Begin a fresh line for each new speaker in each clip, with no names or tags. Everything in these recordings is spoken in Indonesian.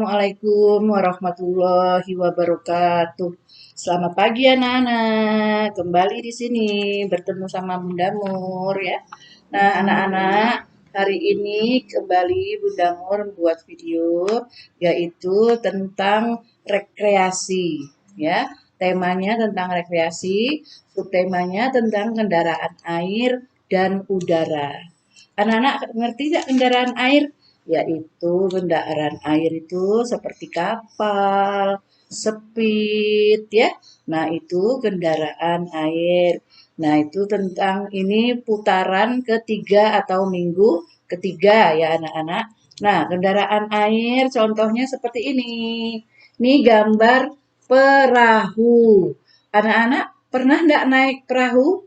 Assalamualaikum warahmatullahi wabarakatuh. Selamat pagi anak-anak. Kembali di sini bertemu sama Bunda Mur ya. Nah, anak-anak, hari ini kembali Bunda Mur buat video yaitu tentang rekreasi ya. Temanya tentang rekreasi, subtemanya tentang kendaraan air dan udara. Anak-anak ngerti nggak kendaraan air? Yaitu kendaraan air itu seperti kapal, sepit ya. Nah, itu kendaraan air. Nah, itu tentang ini putaran ketiga atau minggu ketiga ya anak-anak. Nah, kendaraan air contohnya seperti ini. Ini gambar perahu. Anak-anak pernah nggak naik perahu?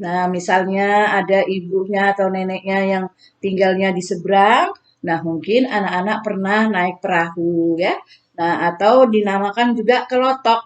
Nah, misalnya ada ibunya atau neneknya yang tinggalnya di seberang, nah mungkin anak-anak pernah naik perahu ya. Nah, atau dinamakan juga kelotok.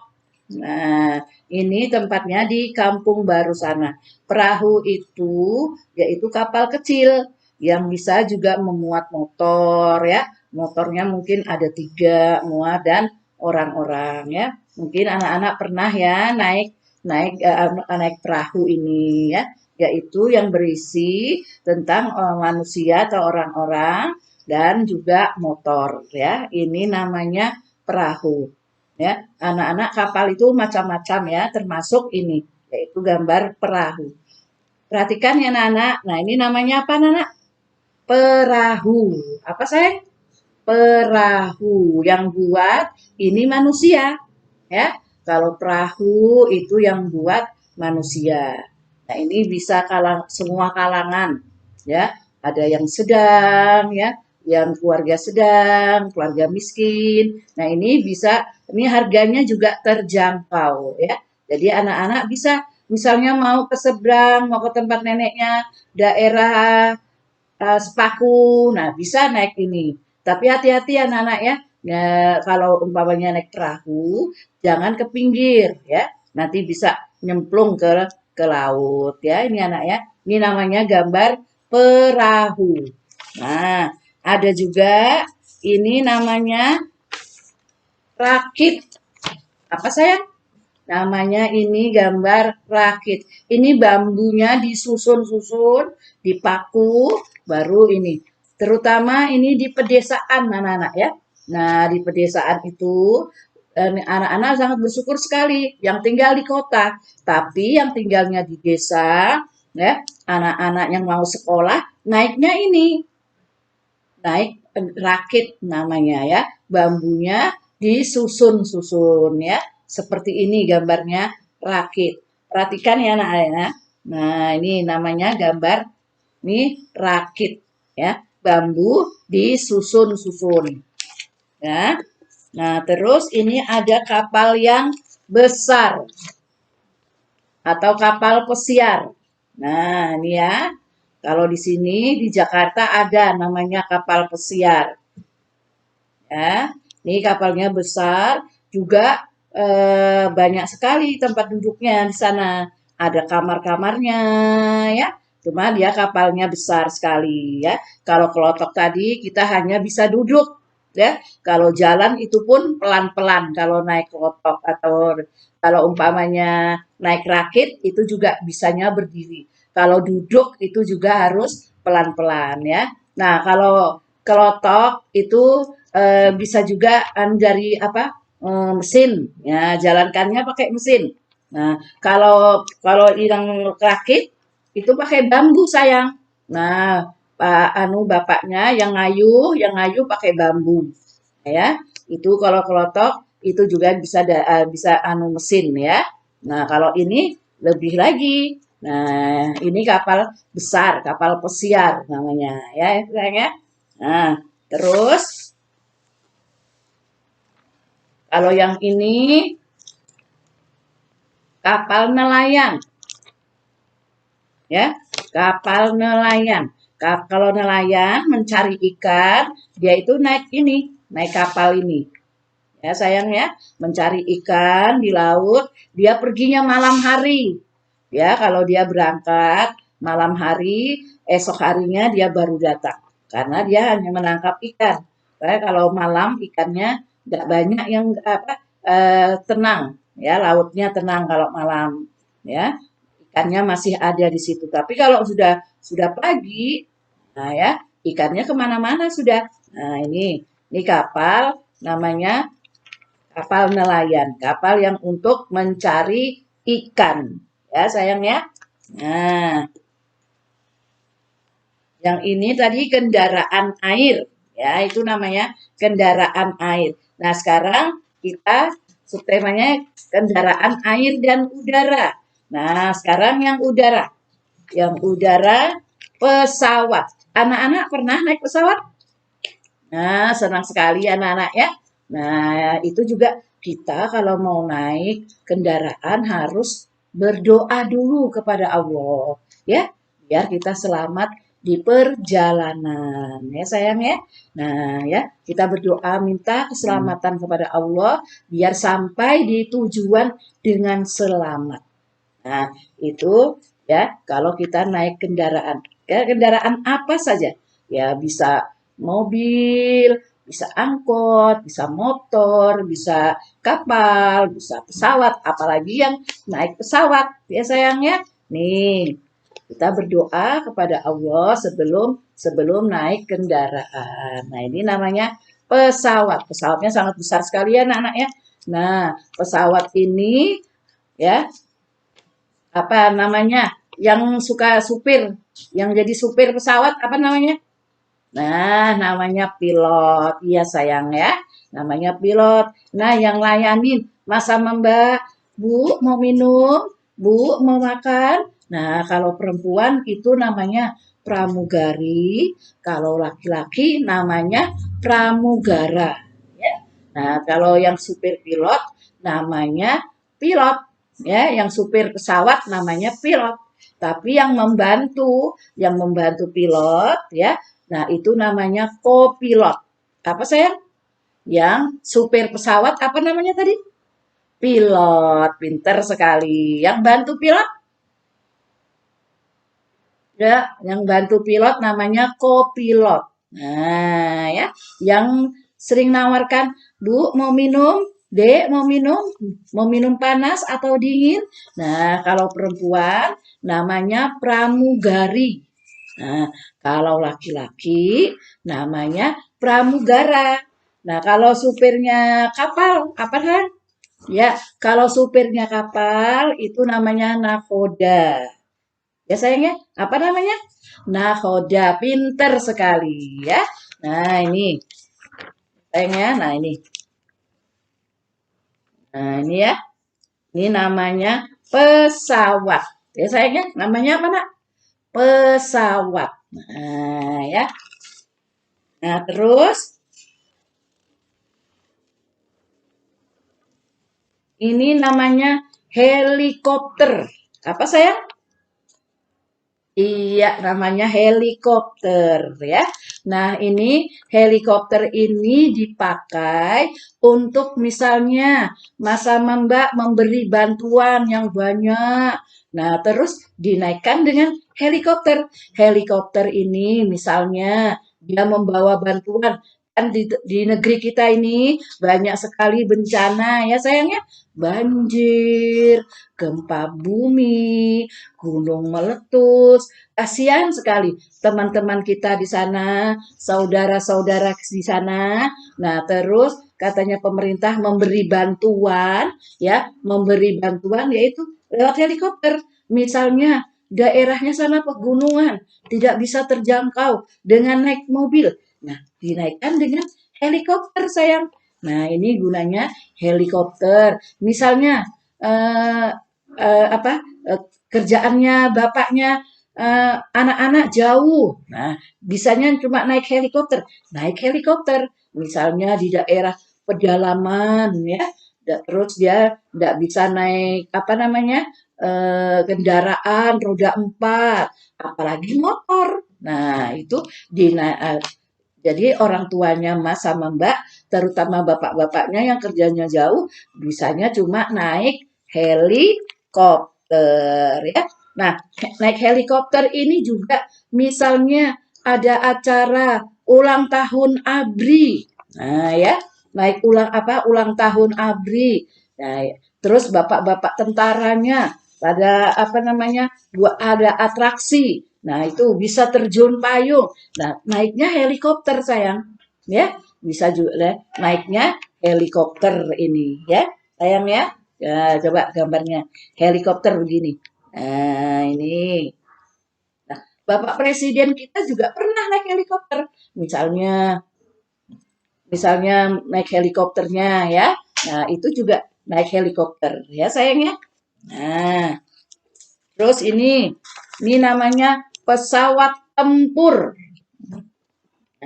Nah, ini tempatnya di Kampung Baru sana. Perahu itu yaitu kapal kecil yang bisa juga memuat motor ya. Motornya mungkin ada 3 muat dan orang-orang ya. Mungkin anak-anak pernah ya naik naik naik perahu ini ya, yaitu yang berisi tentang manusia atau orang-orang dan juga motor ya. Ini namanya perahu ya. Anak-anak kapal itu macam-macam ya, termasuk ini yaitu gambar perahu. Perhatikan ya anak-anak. Nah, ini namanya apa anak-anak? Perahu. Apa saya? Perahu yang buat ini manusia ya. Kalau perahu itu yang buat manusia. Nah, ini bisa semua kalangan ya. Ada yang sedang ya, yang keluarga sedang, keluarga miskin. Nah, ini harganya juga terjangkau ya. Jadi anak-anak bisa misalnya mau ke seberang, mau ke tempat neneknya, daerah Sepaku. Nah, bisa naik ini. Tapi hati-hati anak-anak ya. Ya, kalau umpamanya naik perahu, jangan ke pinggir ya. Nanti bisa nyemplung ke laut ya. Ini anak ya. Ini namanya gambar perahu. Nah, ada juga ini namanya rakit. Apa sayang? Namanya ini gambar rakit. Ini bambunya disusun-susun, dipaku, baru ini. Terutama ini di pedesaan anak-anak ya. Nah, di pedesaan itu anak-anak sangat bersyukur sekali yang tinggal di kota. Tapi yang tinggalnya di desa, ya, anak-anak yang mau sekolah, naiknya ini. Naik rakit namanya ya. Bambunya disusun-susun ya. Seperti ini gambarnya rakit. Perhatikan ya anak-anak. Nah, ini namanya gambar ini rakit ya. Bambu disusun-susun. Ya. Nah, terus ini ada kapal yang besar atau kapal pesiar. Nah, ini ya. Kalau di sini di Jakarta ada namanya kapal pesiar. Ya, ini kapalnya besar, juga banyak sekali tempat duduknya di sana. Ada kamar-kamarnya ya. Cuma dia kapalnya besar sekali ya. Kalau kelotok tadi kita hanya bisa duduk ya. Kalau jalan itu pun pelan-pelan kalau naik kelotok atau kalau umpamanya naik rakit itu juga bisanya berdiri. Kalau duduk itu juga harus pelan-pelan ya. Nah, kalau kelotok itu bisa juga dari apa mesin ya jalankannya pakai mesin. Nah kalau kalau yang rakit itu pakai bambu sayang. Nah pak bapaknya yang ngayu pakai bambu ya. Itu kalau kelotok itu juga bisa mesin ya. Nah kalau ini lebih lagi. Nah ini kapal besar, kapal pesiar namanya ya sayang ya. Nah terus kalau yang ini kapal nelayan, ya, kapal nelayan. Kalau nelayan mencari ikan, dia itu naik ini, naik kapal ini. Ya sayang ya, mencari ikan di laut, dia perginya malam hari. Ya, kalau dia berangkat malam hari, esok harinya dia baru datang. Karena dia hanya menangkap ikan. Saya kalau malam ikannya nggak banyak yang apa tenang, ya lautnya tenang kalau malam, ya ikannya masih ada di situ. Tapi kalau sudah pagi, nah ya ikannya kemana-mana sudah. Nah ini kapal namanya kapal nelayan, kapal yang untuk mencari ikan, ya sayang ya. Nah, yang ini tadi kendaraan air, ya itu namanya kendaraan air. Nah sekarang kita subtemanya kendaraan air dan udara. Nah sekarang yang udara pesawat. Anak-anak pernah naik pesawat? Nah, senang sekali anak-anak ya. Nah, itu juga kita kalau mau naik kendaraan harus berdoa dulu kepada Allah, ya, biar kita selamat di perjalanan, ya sayang ya. Nah, ya, kita berdoa minta keselamatan kepada Allah biar sampai di tujuan dengan selamat. Nah, itu ya kalau kita naik kendaraan. Ya, kendaraan apa saja? Ya, bisa mobil, bisa angkot, bisa motor, bisa kapal, bisa pesawat, apalagi yang naik pesawat. Ya sayangnya. Nih, kita berdoa kepada Allah sebelum sebelum naik kendaraan. Nah, ini namanya pesawat. Pesawatnya sangat besar sekali ya anak-anak ya. Nah, pesawat ini ya apa namanya yang suka supir, yang jadi supir pesawat apa namanya? Nah, namanya pilot. Iya sayang ya, namanya pilot. Nah, yang layanin Mas sama Mbak, Bu mau minum, Bu mau makan. Nah, kalau perempuan itu namanya pramugari, kalau laki-laki namanya pramugara. Ya. Nah, kalau yang supir pilot namanya pilot, ya, yang supir pesawat namanya pilot. Tapi yang membantu pilot, ya, nah itu namanya kopilot. Apa sayang? Yang supir pesawat apa namanya tadi? Pilot. Pinter sekali. Yang bantu pilot? Ya, yang bantu pilot namanya kopilot. Nah, ya, yang sering nawarkan, Bu, mau minum? Dek, mau minum panas atau dingin? Nah, kalau perempuan namanya pramugari. Nah, kalau laki-laki namanya pramugara. Nah, kalau supirnya kapal, apa kan? Ya, kalau supirnya kapal itu namanya nakoda. Ya sayangnya, apa namanya? Nakoda, pinter sekali ya. Nah ini sayangnya, nah ini ya, ini namanya pesawat. Ya sayangnya, namanya apa nak? Pesawat. Nah ya, nah terus ini namanya helikopter. Apa sayang? Iya, namanya helikopter ya. Nah, ini helikopter ini dipakai untuk misalnya Mas sama Mbak memberi bantuan yang banyak. Nah, terus dinaikkan dengan helikopter. Helikopter ini misalnya dia membawa bantuan. Kan di negeri kita ini banyak sekali bencana ya sayangnya. Banjir, gempa bumi, gunung meletus. Kasihan sekali teman-teman kita di sana, saudara-saudara di sana. Nah, terus katanya pemerintah memberi bantuan yaitu lewat helikopter. Misalnya daerahnya sana pegunungan, tidak bisa terjangkau dengan naik mobil. Nah, dinaikkan dengan helikopter sayang. Nah, ini gunanya helikopter. Misalnya eh, apa kerjaannya bapaknya anak-anak jauh. Nah, bisanya cuma naik helikopter. Naik helikopter, misalnya di daerah pedalaman ya. Terus dia tidak bisa naik apa namanya kendaraan roda 4, apalagi motor. Nah, itu di jadi orang tuanya Mas sama Mbak, terutama bapak-bapaknya yang kerjanya jauh, bisanya cuma naik helikopter ya. Nah, naik helikopter ini juga misalnya ada acara ulang tahun ABRI. Nah, ya, naik ulang tahun ABRI. Nah, terus bapak-bapak tentaranya pada ada atraksi. Nah, itu bisa terjun payung. Nah, naiknya helikopter sayang. Ya, bisa juga naiknya helikopter ini ya. Sayang ya. Ya, coba gambarnya helikopter begini. Nah, ini. Nah, Bapak Presiden kita juga pernah naik helikopter. Misalnya misalnya naik helikopternya ya. Nah, itu juga naik helikopter ya sayangnya. Nah, terus ini namanya pesawat tempur.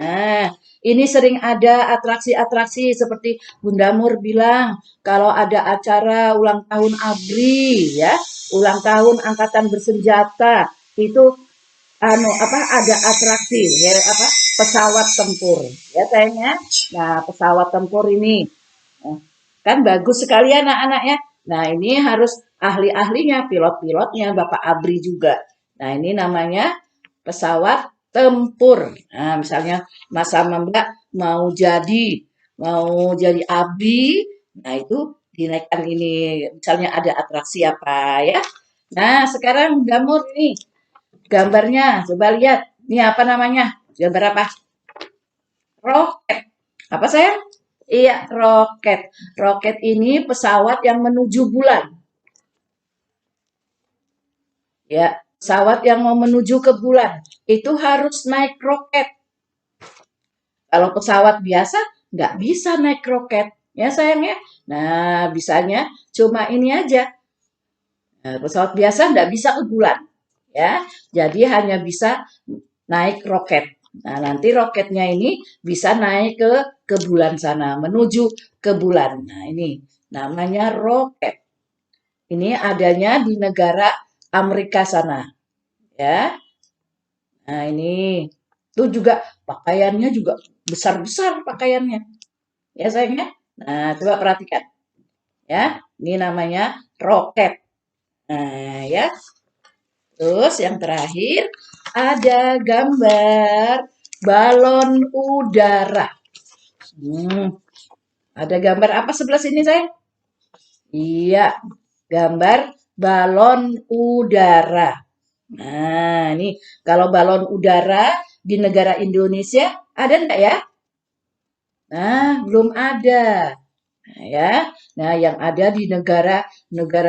Nah, ini sering ada atraksi-atraksi seperti Bunda Mur bilang kalau ada acara ulang tahun ABRI ya, ulang tahun angkatan bersenjata itu ada atraksi ya pesawat tempur ya sayangnya. Nah, pesawat tempur ini nah, kan bagus sekali anak-anak ya. Nah, ini harus ahli-ahlinya, pilot-pilotnya Bapak Abri juga. Nah, ini namanya pesawat tempur. Nah, misalnya Mas sama Mbak mau jadi Abri, nah itu dinaikkan ini. Misalnya ada atraksi apa ya. Nah, sekarang Gamur nih gambarnya, coba lihat. Ini apa namanya? Gambar apa? Roket. Apa saya? Iya, roket. Roket ini pesawat yang menuju bulan. Ya, pesawat yang mau menuju ke bulan itu harus naik roket. Kalau pesawat biasa nggak bisa naik roket, ya sayang ya. Nah, bisanya cuma ini aja. Nah, pesawat biasa nggak bisa ke bulan, ya. Jadi hanya bisa naik roket. Nah, nanti roketnya ini bisa naik ke bulan sana, menuju ke bulan. Nah, ini namanya roket. Ini adanya di negara Amerika sana, ya. Nah, ini tuh juga pakaiannya juga besar-besar pakaiannya. Ya, sayangnya. Nah, coba perhatikan, ya. Ini namanya roket. Nah, ya. Terus yang terakhir ada gambar balon udara. Hmm, ada gambar apa sebelah sini saya? Iya, gambar balon udara. Nah, ini kalau balon udara di negara Indonesia ada enggak ya? Nah, belum ada. Nah, ya. Nah, yang ada di negara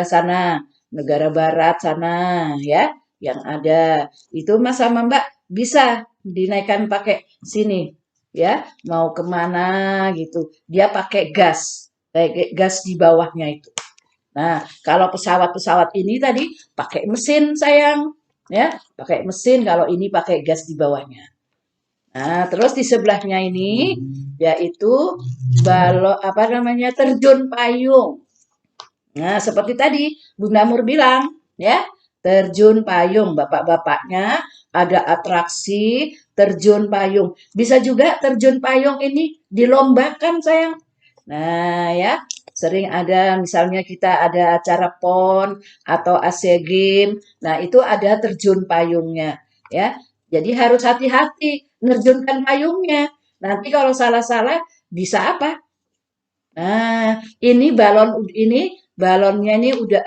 sana, negara barat sana ya, yang ada itu Mas sama Mbak bisa dinaikkan pakai sini ya, mau kemana gitu. Dia pakai gas di bawahnya itu. Nah, kalau pesawat-pesawat ini tadi pakai mesin sayang, ya, pakai mesin. Kalau ini pakai gas di bawahnya. Nah, terus di sebelahnya ini yaitu terjun payung. Nah, seperti tadi Bunda Mur bilang, ya, terjun payung. Bapak-bapaknya ada atraksi terjun payung. Bisa juga terjun payung ini dilombakan, sayang. Nah, ya, sering ada misalnya kita ada acara PON atau Asian Games. Nah, itu ada terjun payungnya, ya. Jadi harus hati-hati nerjunkan payungnya. Nanti kalau salah-salah bisa apa? Nah, ini balonnya ini udah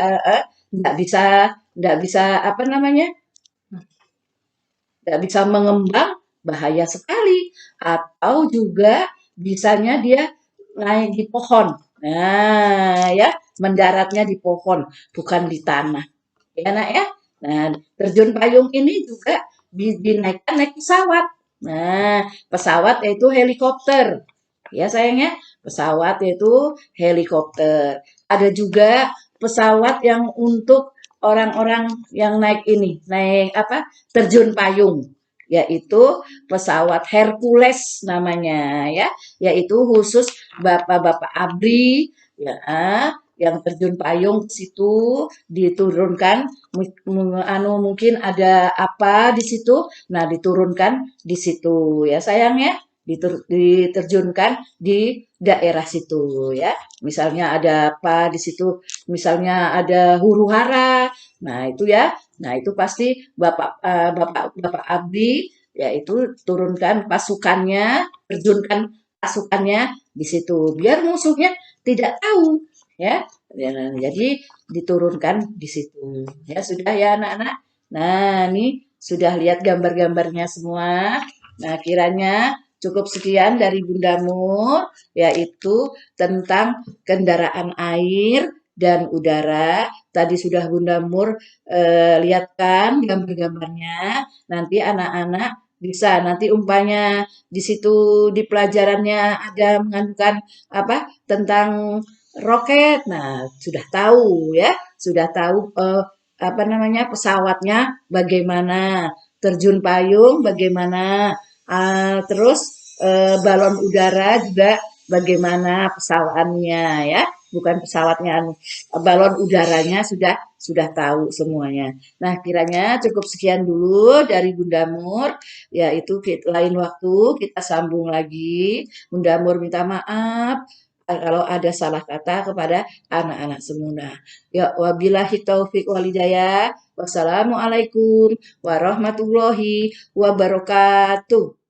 nggak bisa nggak bisa apa namanya? Nggak bisa mengembang, bahaya sekali. Atau juga bisanya dia naik di pohon. Nah, ya, mendaratnya di pohon, bukan di tanah. Ya, nak ya. Nah, terjun payung ini juga dinaikkan naik pesawat. Nah, pesawat yaitu helikopter. Ya, sayangnya, pesawat yaitu helikopter. Ada juga pesawat yang untuk orang-orang yang naik apa? Terjun payung, yaitu pesawat Hercules namanya ya, yaitu khusus bapak-bapak ABRI ya, yang terjun payung ke situ diturunkan mungkin ada apa di situ, nah diturunkan di situ ya sayang ya, diterjunkan di daerah situ ya. Misalnya ada apa di situ, misalnya ada huru-hara. Nah, itu ya. Nah, itu pasti Bapak Bapak Abdi yaitu turunkan pasukannya, terjunkan pasukannya di situ biar musuhnya tidak tahu ya. Ya, jadi diturunkan di situ. Ya sudah ya anak-anak. Nah, ini sudah lihat gambar-gambarnya semua. Nah, kiranya cukup sekian dari Bunda Mur, yaitu tentang kendaraan air dan udara. Tadi sudah Bunda Mur lihatkan gambar-gambarnya. Nanti anak-anak bisa nanti umpamanya di situ di pelajarannya ada mengandungkan apa tentang roket. Nah, sudah tahu ya, sudah tahu apa namanya pesawatnya bagaimana, terjun payung bagaimana, terus balon udara juga bagaimana pesawatnya ya, bukan pesawatnya, balon udaranya sudah tahu semuanya. Nah, kiranya cukup sekian dulu dari Bunda Mur, yaitu lain waktu kita sambung lagi. Bunda Mur minta maaf kalau ada salah kata kepada anak-anak semua. Ya, wabillahi taufik walhidayah. Wassalamualaikum warahmatullahi wabarakatuh.